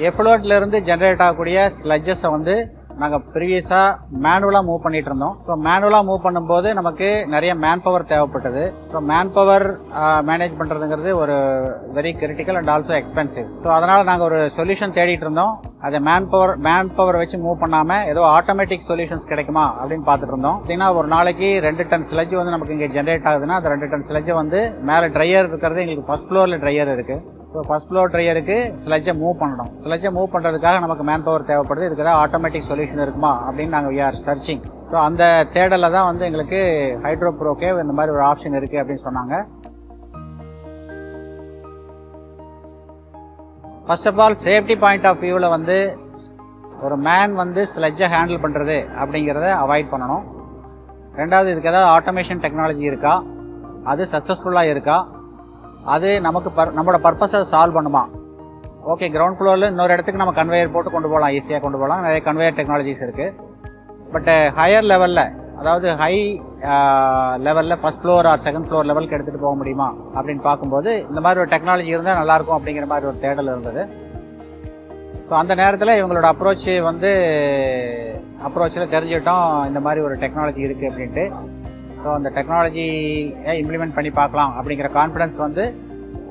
எஃப்ளோர்ட்லேருந்து generate ஆகக்கூடிய ஸ்லட்ஜஸை வந்து நாங்கள் ப்ரீவியஸாக மேனுவலாக மூவ் பண்ணிட்டு இருந்தோம். ஸோ மேனுவலாக மூவ் பண்ணும்போது நமக்கு நிறைய மேன் பவர் தேவைப்பட்டது. ஸோ மேன் பவர் மேனேஜ் பண்ணுறதுங்கிறது ஒரு very critical and also expensive. So அதனால் நாங்கள் ஒரு சொல்யூஷன் தேடிட்டு இருந்தோம். அதை மேன் பவர் வச்சு மூவ் பண்ணாமல் ஏதோ ஆட்டோமேட்டிக் சொல்யூஷன்ஸ் கிடைக்குமா அப்படின்னு பார்த்துட்டு இருந்தோம். பார்த்தீங்கன்னா ஒரு நாளைக்கு 2 டன் ஸ்லட்ஜ் வந்து நமக்கு இங்கே ஜென்ரேட் ஆகுதுன்னா அந்த 2 டன் ஸ்லட்ஜை வந்து மேலே ட்ரையர் இருக்கிறது எங்களுக்கு ஃபர்ஸ்ட் ஃப்ளோரில் ட்ரையர் இருக்குது. ஸோ ஃபர்ஸ்ட் ஃப்ளோர் ட்ரையருக்கு ஸ்லட்ஜை மூவ் பண்ணணும். ஸ்லட்ஜை மூவ் பண்ணுறதுக்காக நமக்கு மேன் பவர் தேவைப்படுது. இதுக்கு தான் ஆட்டோமேட்டிக் சொல்யூஷன் இருக்குமா அப்படின்னு நாங்கள் வி ஆர் சர்ச்சிங். ஸோ அந்த தேடலில் தான் வந்து எங்களுக்கு ஹைட்ரோப்ரோகேவ் இந்த மாதிரி ஒரு ஆப்ஷன் இருக்குது அப்படின்னு சொன்னாங்க. First of all safety point of வியூவில் வந்து ஒரு மேன் வந்து ஸ்லட்ஜை ஹேண்டில் பண்ணுறது அப்படிங்கிறத அவாய்ட் பண்ணணும். ரெண்டாவது, இதுக்கு ஏதாவது ஆட்டோமேஷன் டெக்னாலஜி இருக்கா, அது சக்ஸஸ்ஃபுல்லாக இருக்கா, அது நமக்கு நம்மளோட பர்பஸை சால்வ் பண்ணுமா. ஓகே, கிரவுண்ட் ஃப்ளோரில் இன்னொரு இடத்துக்கு நம்ம கன்வேயர் போட்டு கொண்டு போகலாம், ஈஸியாக கொண்டு போகலாம், நிறைய கன்வேயர் டெக்னாலஜிஸ் இருக்குது. பட் ஹையர் லெவலில், அதாவது ஹை லெவலில் first floor or second floor லெவலுக்கு எடுத்துகிட்டு போக முடியுமா அப்படின்னு பார்க்கும்போது இந்த மாதிரி ஒரு டெக்னாலஜி இருந்தால் நல்லாயிருக்கும் அப்படிங்கிற மாதிரி ஒரு தேடல் இருந்தது. ஸோ அந்த நேரத்தில் இவங்களோட அப்ரோச்சில் தெரிஞ்சுக்கிட்டோம் இந்த மாதிரி ஒரு டெக்னாலஜி இருக்குது அப்படின்ட்டு. ஸோ அந்த டெக்னாலஜியை இம்ப்ளிமெண்ட் பண்ணி பார்க்கலாம் அப்படிங்கிற கான்ஃபிடன்ஸ் வந்து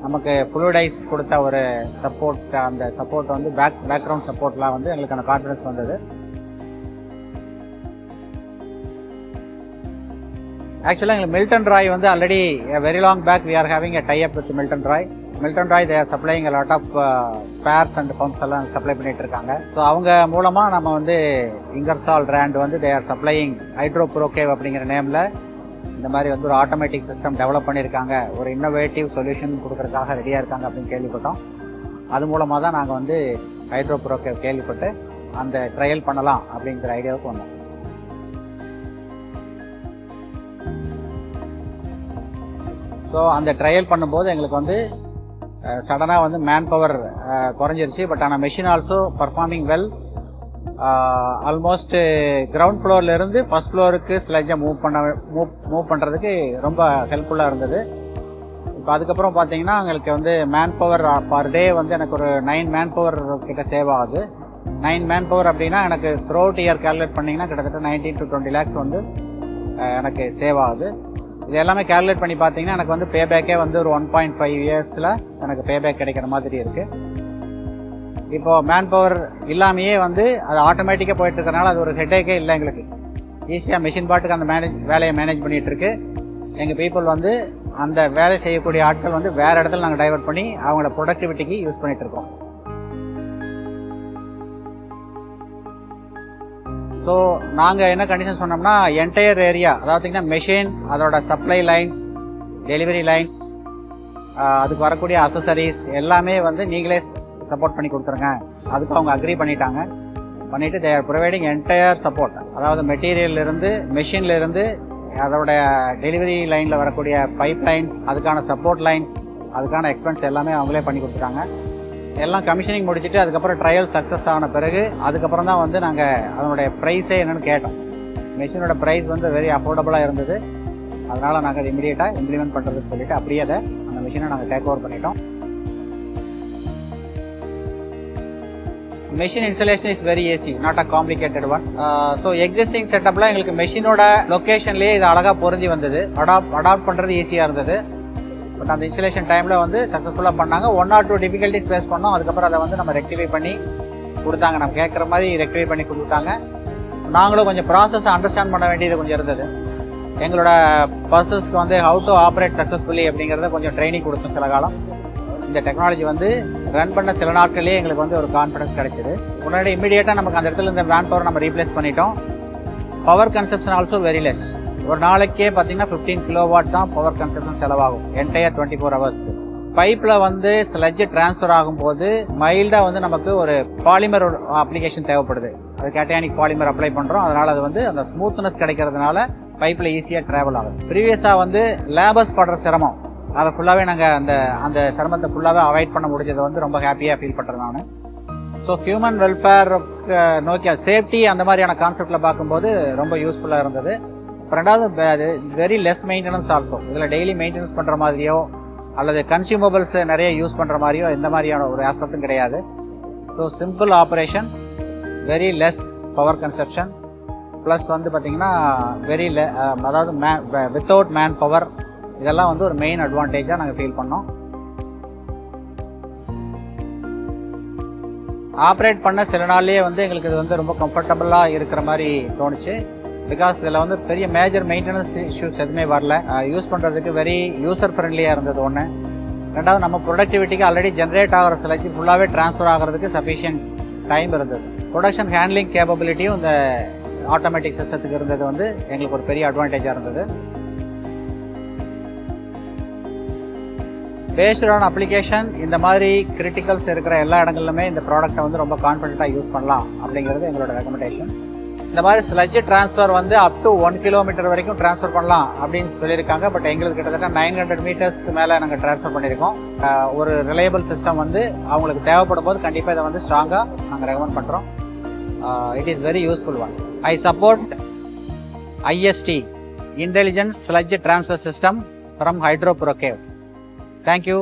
நமக்கு ஃப்ளூடைஸ் கொடுத்த ஒரு சப்போர்ட், அந்த சப்போர்ட் வந்து பேக்ரவுண்ட் சப்போர்ட்லாம் வந்து எங்களுக்கு அந்த கான்ஃபிடன்ஸ் வந்தது. ஆக்சுவலாக எங்களுக்கு மில்டன் ராய் வந்து already very long back we are having a tie up with Milton Roy. They are supplying a lot of spares and pumps எல்லாம் சப்ளை பண்ணிட்டு இருக்காங்க. ஸோ அவங்க மூலமாக நம்ம வந்து இங்கர்சால் பிராண்ட் வந்து தே ஆர் சப்ளையிங் ஹைட்ரோப்ரோகேவ் அப்படிங்கிற நேமில் இந்த மாதிரி வந்து ஒரு ஆட்டோமேட்டிக் சிஸ்டம் டெவலப் பண்ணியிருக்காங்க, ஒரு இன்னோவேட்டிவ் சொல்யூஷன் கொடுக்கறதுக்காக ரெடியாக இருக்காங்க அப்படின்னு கேள்விப்பட்டோம். அது மூலமாக தான் நாங்கள் வந்து ஹைட்ரோப்ரோகேவ் கேள்விப்பட்டு அந்த ட்ரையல் பண்ணலாம் அப்படிங்கிற ஐடியாவுக்கு வந்தோம். ஸோ அந்த ட்ரையல் பண்ணும்போது எங்களுக்கு வந்து சடனாக வந்து மேன் பவர் குறைஞ்சிருச்சு. பட் ஆனால் machine also performing well. Almost ground ஃப்ளோர்லேருந்து ஃபர்ஸ்ட் ஃப்ளோருக்கு ஸ்லட்ஜை மூவ் பண்ணுறதுக்கு ரொம்ப ஹெல்ப்ஃபுல்லாக இருந்தது. இப்போ அதுக்கப்புறம் பார்த்தீங்கன்னா எங்களுக்கு வந்து மேன் பவர் பர் டே வந்து எனக்கு ஒரு 9 மேன் பவர் கிட்ட சேவ் ஆகுது. 9 மேன் பவர் அப்படின்னா எனக்கு த்ரூஅவுட் இயர் கால்குலேட் பண்ணிங்கன்னா கிட்டத்தட்ட 19 to 20 lakhs வந்து எனக்கு சேவ் ஆகுது. இது எல்லாமே கால்குலேட் பண்ணி பார்த்தீங்கன்னா எனக்கு வந்து பேபேக்கே வந்து ஒரு 1.5 yearsல எனக்கு பேபேக் கிடைக்கிற மாதிரி இருக்குது. இப்போ மேன் பவர் இல்லாமையே வந்து அது ஆட்டோமேட்டிக்காக போயிட்டு இருக்கிறனால அது ஒரு ஹெட்டேக்கே இல்லை. எங்களுக்கு ஈஸியாக மிஷின் பாட்டுக்கு அந்த வேலையை மேனேஜ் பண்ணிகிட்டு இருக்கு. எங்கள் பீப்புள் வந்து அந்த வேலை செய்யக்கூடிய ஆட்கள் வந்து வேறு இடத்துல நாங்கள் டைவர்ட் பண்ணி அவங்களோட ப்ரொடக்டிவிட்டிக்கு யூஸ் பண்ணிகிட்டு இருக்கோம். ஸோ நாங்கள் என்ன கண்டிஷன் சொன்னோம்னா என்டையர் ஏரியா, அதாவது மெஷின், அதோட சப்ளை லைன்ஸ், டெலிவரி லைன்ஸ், அதுக்கு வரக்கூடிய அசசரிஸ் எல்லாமே வந்து நீங்களே சப்போர்ட் பண்ணி கொடுத்துருங்க. அதுக்கு அவங்க அக்ரி பண்ணிட்டு they are providing entire support. அதாவது மெட்டீரியல்லேருந்து, மெஷின்லேருந்து, அதோட டெலிவரி லைனில் வரக்கூடிய பைப் லைன்ஸ், அதுக்கான சப்போர்ட் லைன்ஸ், அதுக்கான எக்ஸ்பென்ஸ் எல்லாமே அவங்களே பண்ணி கொடுத்துட்டாங்க. எல்லாம் கமிஷனிங் முடிச்சுட்டு அதுக்கப்புறம் ட்ரையல் சக்ஸஸ் ஆன பிறகு அதுக்கப்புறம் தான் வந்து நாங்கள் அதனுடைய ப்ரைஸே என்னென்னு கேட்டோம். மெஷினோட ப்ரைஸ் வந்து வெரி அஃபோர்டபுளாக இருந்தது. அதனால் நாங்கள் அதை இமீடியட்டாக இம்ப்ளிமெண்ட் பண்ணுறதுன்னு சொல்லிட்டு அப்படியே அந்த மெஷினை நாங்கள் டேக் ஓவர் பண்ணிட்டோம். Machine installation is very easy, not a complicated one. So existing செட்டப்பில் எங்களுக்கு மெஷினோட லொக்கேஷன்லேயே இது அழகாக பொருந்தி வந்தது. அடாப்ட் பண்ணுறது ஈஸியாக இருந்தது. பட் அந்த இன்ஸ்டலேஷன் டைமில் வந்து சக்ஸஸ்ஃபுல்லாக பண்ணாங்க. 1 or 2 டிஃபிகல்ட்டிஸ் ஃபேஸ் பண்ணோம். அதுக்கப்புறம் அதை வந்து நம்ம ரெக்டிஃபை பண்ணி கொடுத்தாங்க. நம்ம கேட்குற மாதிரி ரெக்டிஃபை பண்ணி கொடுத்தாங்க. நாங்களும் கொஞ்சம் ப்ராசஸை அண்டர்ஸ்டாண்ட் பண்ண வேண்டியது கொஞ்சம் இருந்தது. எங்களோட பர்சஸ்க்கு வந்து ஹவு டு ஆப்ரேட் சக்ஸஸ்ஃபுல்லி அப்படிங்கிறத கொஞ்சம் ட்ரைனிங் கொடுத்தோம் சில காலம். இந்த டெக்னாலஜி வந்து ரன் பண்ண சில நாட்களே எங்களுக்கு வந்து ஒரு கான்ஃபிடன்ஸ் கிடைச்சிது. முன்னாடி இமீடியட்டாக நமக்கு அந்த இடத்துல இந்த மேன் பவர் நம்ம ரீப்ளேஸ் பண்ணிட்டோம். Power consumption also very less. ஒரு நாளைக்கே பார்த்தீங்கன்னா 15 kilowatt தான் பவர் கன்சப்ஷன் செலவாகும் என்டையர் 24 ஹவர்ஸ்க்கு. பைப்பில் வந்து ஸ்லட்ஜ் டிரான்ஸ்ஃபர் ஆகும்போது மைல்டாக வந்து நமக்கு ஒரு பாலிமர் அப்ளிகேஷன் தேவைப்படுது. அது கேட்டயானிக் பாலிமர் அப்ளை பண்ணுறோம். அதனால் அது வந்து அந்த ஸ்மூத்னஸ் கிடைக்கிறதுனால பைப்பில் ஈஸியாக ட்ராவல் ஆகும். ப்ரீவியஸாக வந்து லேபர்ஸ் படுற சிரமம், அதை ஃபுல்லாகவே நாங்கள் அந்த சிரமத்தை ஃபுல்லாகவே அவாய்ட் பண்ண முடிஞ்சதை வந்து ரொம்ப ஹாப்பியாக ஃபீல் பண்ணுறேன் நான். ஸோ ஹியூமன் வெல்ஃபேர் நோக்கிய சேஃப்டி அந்த மாதிரியான கான்செப்டில் பார்க்கும்போது ரொம்ப யூஸ்ஃபுல்லாக இருந்தது. ரெண்டாவது வெரி லெஸ் மெயின்டெனன்ஸ் ஆல்சோ. இதில் டெய்லி மெயின்டெனன்ஸ் பண்ணுற மாதிரியோ அல்லது கன்சியூமபிள்ஸ் நிறைய யூஸ் பண்ணுற மாதிரியோ எந்த மாதிரியான ஒரு ஆஸ்பெக்டும் கிடையாது. So so simple operation, very less power consumption, plus வந்து பார்த்தீங்கன்னா அதாவது வித்தவுட் மேன் பவர், இதெல்லாம் வந்து ஒரு மெயின் அட்வான்டேஜாக நாங்கள் ஃபீல் பண்ணோம். ஆப்ரேட் பண்ண சில நாள்லேயே வந்து எங்களுக்கு இது வந்து ரொம்ப கம்ஃபர்டபுளாக இருக்கிற மாதிரி தோணுச்சு. பிகாஸ் இதில் வந்து பெரிய மேஜர் மெயின்டெனன்ஸ் இஷ்யூஸ் எதுவுமே வரல. யூஸ் பண்ணுறதுக்கு வெரி யூசர் ஃப்ரெண்ட்லியாக இருந்தது ஒன்று. ரெண்டாவது, நம்ம ப்ரொடக்டிவிட்டிக்கு ஆல்ரெடி ஜென்ரேட் ஆகிற ஸ்லட்ஜ் ஃபுல்லாகவே ட்ரான்ஸ்ஃபர் ஆகிறதுக்கு சஃபிஷியன்ட் டைம் இருந்தது. ப்ரொடக்ஷன் ஹேண்ட்லிங் கேப்பபிலிட்டியும் இந்த ஆட்டோமேட்டிக் சிஸ்டத்துக்கு இருந்தது வந்து எங்களுக்கு ஒரு பெரிய அட்வான்டேஜாக இருந்தது. பேஸ்ட் ஆன் அப்ளிகேஷன், இந்த மாதிரி கிரிட்டிக்கல்ஸ் இருக்கிற எல்லா இடங்கள்லுமே இந்த ப்ராடக்ட்டை வந்து ரொம்ப கான்ஃபிடென்ட்டாக யூஸ் பண்ணலாம் அப்படிங்கிறது எங்களோட ரெக்கமெண்டேஷன். இந்த மாதிரி ஸ்லட்ஜ் ட்ரான்ஸ்ஃபர் வந்து அப் டு 1 கிலோமீட்டர் வரைக்கும் ட்ரான்ஸ்ஃபர் பண்ணலாம் அப்படின்னு சொல்லியிருக்காங்க. பட் எங்களுக்கு கிட்டத்தட்ட 900 மீட்டர்ஸ்க்கு மேலே நாங்கள் ட்ரான்ஸ்ஃபர் பண்ணியிருக்கோம். ஒரு ரிலையபிள் சிஸ்டம் வந்து அவங்களுக்கு தேவைப்படும் போது கண்டிப்பாக இதை வந்து ஸ்ட்ராங்காக நாங்கள் ரெக்கமெண்ட் பண்ணுறோம். It is very useful one. I support IST, Intelligent Sludge Transfer System from Hydro Procave. Thank you.